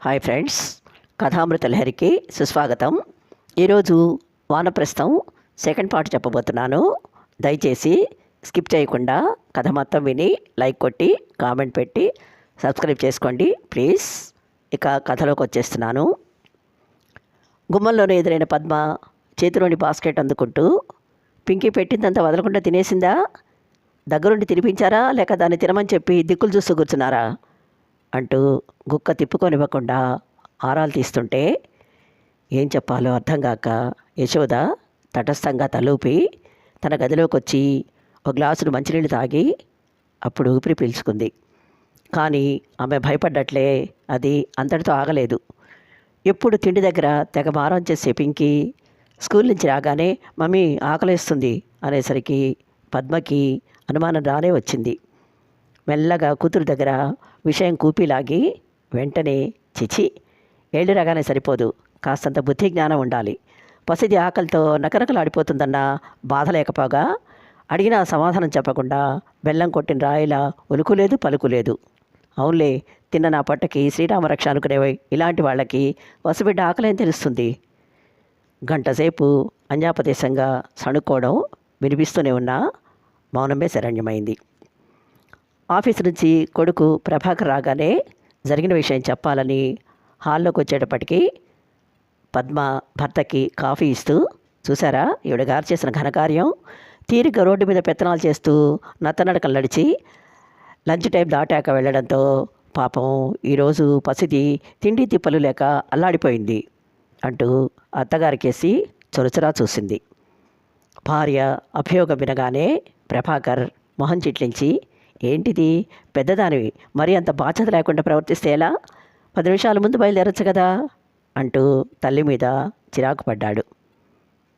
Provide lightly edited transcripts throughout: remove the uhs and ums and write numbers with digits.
Hi friends, కథామృత లహరికి సుస్వాగతం. ఈరోజు వానప్రస్థం second part చెప్పబోతున్నాను. దయచేసి స్కిప్ చేయకుండా కథ మొత్తం విని లైక్ కొట్టి కామెంట్ పెట్టి సబ్స్క్రైబ్ చేసుకోండి ప్లీజ్. ఇక కథలోకి వచ్చేస్తున్నాను. గుమ్మంలోనే ఎదురైన పద్మ చేతిలోని బాస్కెట్ అందుకుంటూ, పింకీ పెట్టిందంతా వదలకుండా తినేసిందా? దగ్గరుండి తినిపించారా, లేక దాన్ని తినమని చెప్పి దిక్కులు చూస్తూ కూర్చున్నారా అంటూ గుక్క తిప్పుకొనివ్వకుండా ఆరాలు తీస్తుంటే ఏం చెప్పాలో అర్థం కాక యశోద తటస్థంగా తలూపి తన గదిలోకి వచ్చి ఒక గ్లాసుడు మంచినీళ్ళు తాగి అప్పుడు ఊపిరి పీల్చుకుంది. కానీ ఆమె భయపడ్డట్లే అది అంతటితో ఆగలేదు. ఎప్పుడు తిండి దగ్గర తెగ మారం చేసే పింకీ స్కూల్ నుంచి రాగానే మమ్మీ ఆకలేస్తుంది అనేసరికి పద్మకి అనుమానం రానే వచ్చింది. మెల్లగా కూతురు దగ్గర విషయం కూపిలాగి వెంటనే చిచి, ఏళ్ళు రాగానే సరిపోదు, కాస్తంత బుద్ధి జ్ఞానం ఉండాలి. పసిది ఆకలితో నకనకలాడిపోతుందన్న బాధ లేకపోగా అడిగినా సమాధానం చెప్పకుండా బెల్లం కొట్టిన రాయిలా ఉలుకులేదు పలుకులేదు. అవునులే, తిన్న నా పొట్టకి శ్రీరామరక్ష అనుకునేవి ఇలాంటి వాళ్ళకి వసుబిడ్డ ఆకలేం తెలుస్తుంది. గంటసేపు అన్యాపదేశంగా సణుక్కోవడం వినిపిస్తూనే ఉన్నా మౌనమే శరణ్యమైంది. ఆఫీస్ నుంచి కొడుకు ప్రభాకర్ రాగానే జరిగిన విషయం చెప్పాలని హాల్లోకి వచ్చేటప్పటికి పద్మ భర్తకి కాఫీ ఇస్తూ, చూసారా ఈవిడ గారు చేసిన ఘనకార్యం, తీరిక రోడ్డు మీద పెత్తనాలు చేస్తూ నత్తనడకలు నడిచి లంచ్ టైం దాటాక వెళ్ళడంతో పాపం ఈరోజు పసిది తిండి తిప్పలు లేక అల్లాడిపోయింది అంటూ అత్తగారికేసి చొరచురా చూసింది. భార్య అభియోగం వినగానే ప్రభాకర్ మొహం చిట్లించి, ఏంటిది పెద్దదానివి, మరి అంత బాధ్యత లేకుండా ప్రవర్తిస్తే ఎలా? 10 నిమిషాల ముందు బయలుదేరచ్చు కదా అంటూ తల్లి మీద చిరాకు పడ్డాడు.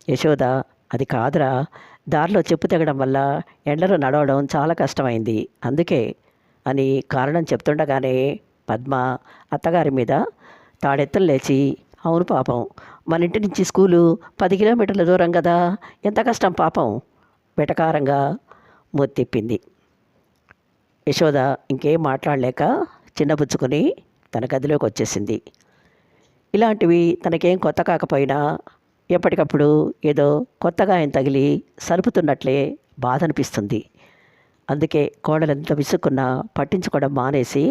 యశోద, అది కాదురా, దారిలో చెప్పు తెగడం వల్ల ఎండలో నడవడం చాలా కష్టమైంది అందుకే అని కారణం చెప్తుండగానే పద్మ అత్తగారి మీద తాడెత్తులు లేచి, అవును పాపం, మన ఇంటి నుంచి స్కూలు 10 కిలోమీటర్ల దూరం కదా, ఎంత కష్టం పాపం వెటకారంగా మూతిప్పింది. యశోద ఇంకేం మాట్లాడలేక చిన్నబుచ్చుకొని తన గదిలోకి వచ్చేసింది. ఇలాంటివి తనకేం కొత్త కాకపోయినా ఎప్పటికప్పుడు ఏదో కొత్తగా ఆయన తగిలి సలుపుతున్నట్లే బాధ అనిపిస్తుంది. అందుకే కోడలంత విసుక్కున్నా పట్టించుకోవడం మానేసి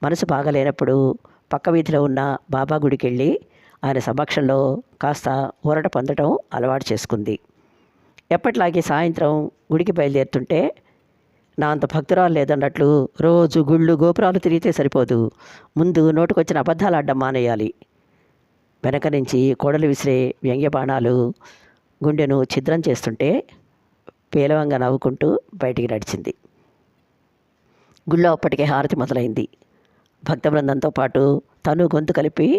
మనసు బాగలేనప్పుడు పక్క వీధిలో ఉన్న బాబా గుడికి వెళ్ళి ఆయన సమక్షంలో కాస్త ఊరట పొందడం అలవాటు చేసుకుంది. ఎప్పట్లాగే సాయంత్రం గుడికి బయలుదేరుతుంటే నా అంత భక్తురాలు లేదన్నట్లు రోజు గుళ్ళు గోపురాలు తిరిగితే సరిపోదు, ముందు నోటుకొచ్చిన అబద్ధాలు ఆడడం మానేయాలి. వెనక నుంచి కోడలు విసిరే వ్యంగ్య బాణాలు గుండెను ఛిద్రం చేస్తుంటే పేలవంగా నవ్వుకుంటూ బయటికి నడిచింది. గుళ్ళో అప్పటికే హారతి మొదలైంది. భక్త బృందంతో పాటు తను గొంతు కలిపి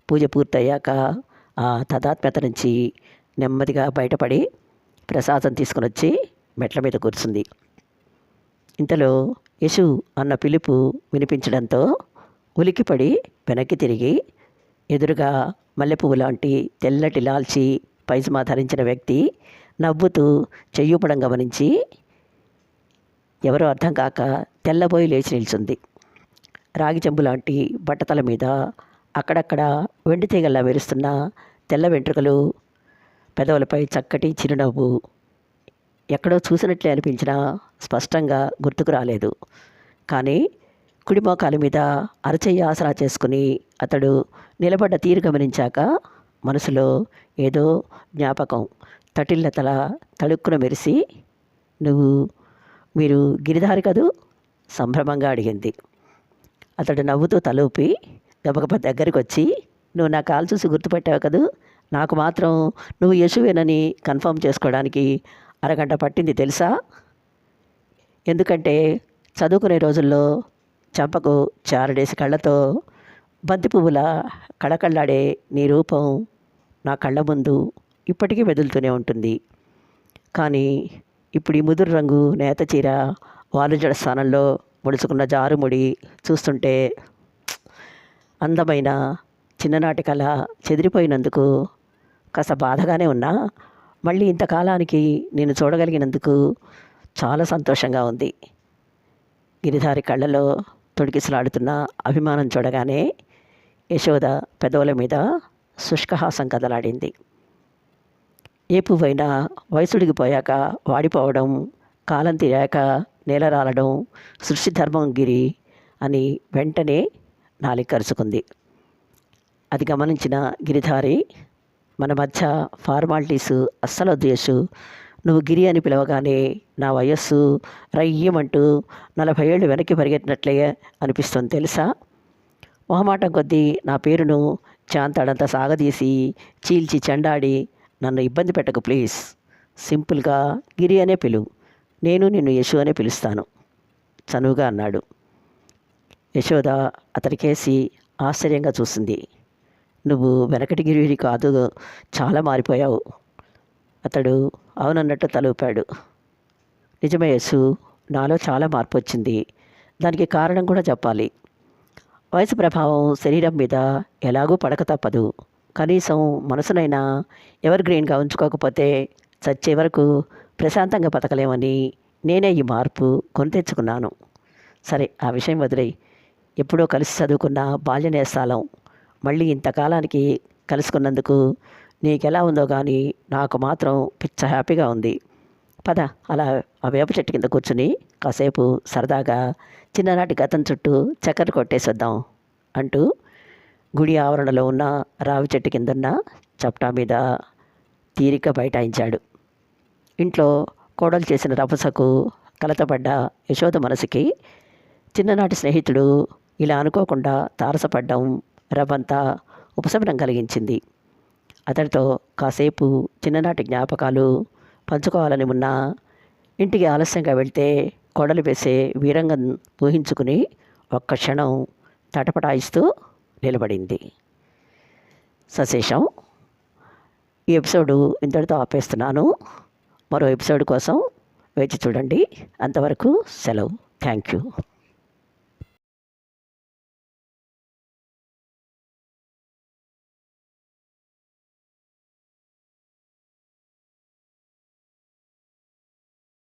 పూజ పూర్తయ్యాక ఆ తదాత్మ్యత నుంచి నెమ్మదిగా బయటపడి ప్రసాదం తీసుకుని వచ్చి మెట్ల మీద కూర్చుంది. ఇంతలో యశు అన్న పిలుపు వినిపించడంతో ఉలికిపడి వెనక్కి తిరిగి ఎదురుగా మల్లెపువ్వు లాంటి తెల్లటి లాల్చి పైజమా ధరించిన వ్యక్తి నవ్వుతూ చెయ్యూపడం గమనించి ఎవరో అర్థం కాక తెల్లబోయి లేచి నిల్చుంది. రాగి చెంబు లాంటి బట్టతల మీద అక్కడక్కడ వెండి తీగల్లా మెరుస్తున్న తెల్ల వెంట్రుకలు, పెదవులపై చక్కటి చిరునవ్వు ఎక్కడో చూసినట్లే అనిపించినా స్పష్టంగా గుర్తుకు రాలేదు. కానీ కుడి మోకాలి మీద అరచెయ్యి ఆసరా చేసుకుని అతడు నిలబడ్డ తీరు గమనించాక మనసులో ఏదో జ్ఞాపకం తటిల్లతల తళుక్కున మెరిసి, మీరు గిరిధారి కదూ సంభ్రమంగా అడిగింది. అతడు నవ్వుతూ తలూపి గబగబ దగ్గరికి వచ్చి, నువ్వు నా కాలు చూసి గుర్తుపెట్టావు కదూ, నాకు మాత్రం నువ్వు యశువేనని కన్ఫర్మ్ చేసుకోవడానికి అరగంట పట్టింది తెలుసా? ఎందుకంటే చదువుకునే రోజుల్లో చంపకు చారడేసి కళ్ళతో బంతి పువ్వులా కళకళ్ళాడే నీ రూపం నా కళ్ళ ముందు ఇప్పటికీ మెదులుతూనే ఉంటుంది. కానీ ఇప్పుడు ఈ ముదురు రంగు నేత చీర వాలుజడ స్థానంలో ముడుచుకున్న జారుముడి చూస్తుంటే అందమైన చిన్ననాటి కళ చెదిరిపోయినందుకు కాస్త బాధగానే ఉన్నా, మళ్ళీ ఇంతకాలానికి నేను చూడగలిగినందుకు చాలా సంతోషంగా ఉంది. గిరిధారి కళ్ళలో తొడికిసలాడుతున్న అభిమానం చూడగానే యశోద పెదవుల మీద శుష్కహాసం కదలాడింది. ఏ పువ్వైనా వయసుడిగిపోయాక వాడిపోవడం, కాలం తీరాక నేలరాలడం సృష్టి ధర్మం గిరి అని వెంటనే నాలిక కరుచుకుంది. అది గమనించిన గిరిధారి, మన మధ్య ఫార్మాలిటీసు అస్సలొద్దు యశు. నువ్వు గిరి అని పిలవగానే నా వయస్సు రయ్యమంటూ 40 ఏళ్ళు వెనక్కి పరిగెట్టినట్లే అనిపిస్తుంది తెలుసా. మొహమాటం కొద్దీ నా పేరును చాంతాడంతా సాగదీసి చీల్చి చెండాడి నన్ను ఇబ్బంది పెట్టకు ప్లీజ్. సింపుల్గా గిరి అనే పిలువు. నేను నిన్ను యశు అనే పిలుస్తాను చనువుగా అన్నాడు. యశోద అతనికేసి ఆశ్చర్యంగా చూసింది. నువ్వు వెనకటి గిరివి కాదు, చాలా మారిపోయావు. అతడు అవునన్నట్టు తలూపాడు. నిజమే యశు, నాలో చాలా మార్పు వచ్చింది. దానికి కారణం కూడా చెప్పాలి. వయసు ప్రభావం శరీరం మీద ఎలాగూ పడక తప్పదు. కనీసం మనసునైనా ఎవర్ గ్రీన్గా ఉంచుకోకపోతే చచ్చే వరకు ప్రశాంతంగా బతకలేమని నేనే ఈ మార్పు కొని తెచ్చుకున్నాను. సరే, ఆ విషయం వదిలేయి. ఎప్పుడో కలిసి చదువుకున్న బాల్య నేస్తాలం మళ్ళీ ఇంతకాలానికి కలుసుకున్నందుకు నీకెలా ఉందో కానీ నాకు మాత్రం పిచ్చ హ్యాపీగా ఉంది. పద, అలా ఆ వేప చెట్టు కింద కూర్చుని కాసేపు సరదాగా చిన్ననాటి గతం చుట్టూ చక్కర్లు కొట్టేసొద్దాం అంటూ గుడి ఆవరణలో ఉన్న రావి చెట్టు కిందన్న చప్టా మీద తీరిక బైఠాయించాడు. ఇంట్లో కోడలు చేసిన రభసకు కలతపడ్డ యశోద మనసుకి చిన్ననాటి స్నేహితుడు ఇలా అనుకోకుండా తారసపడ్డం రవ్వంతా ఉపశమనం కలిగించింది. అతడితో కాసేపు చిన్ననాటి జ్ఞాపకాలు పంచుకోవాలని ఉన్నా ఇంటికి ఆలస్యంగా వెళ్తే కోడలు వేసే వీరంగం ఊహించుకుని ఒక్క క్షణం తటపటాయిస్తూ నిలబడింది. సశేషం. ఈ ఎపిసోడు ఇంతటితో ఆపేస్తున్నాను. మరో ఎపిసోడ్ కోసం వేచి చూడండి. అంతవరకు సెలవు. Thank you.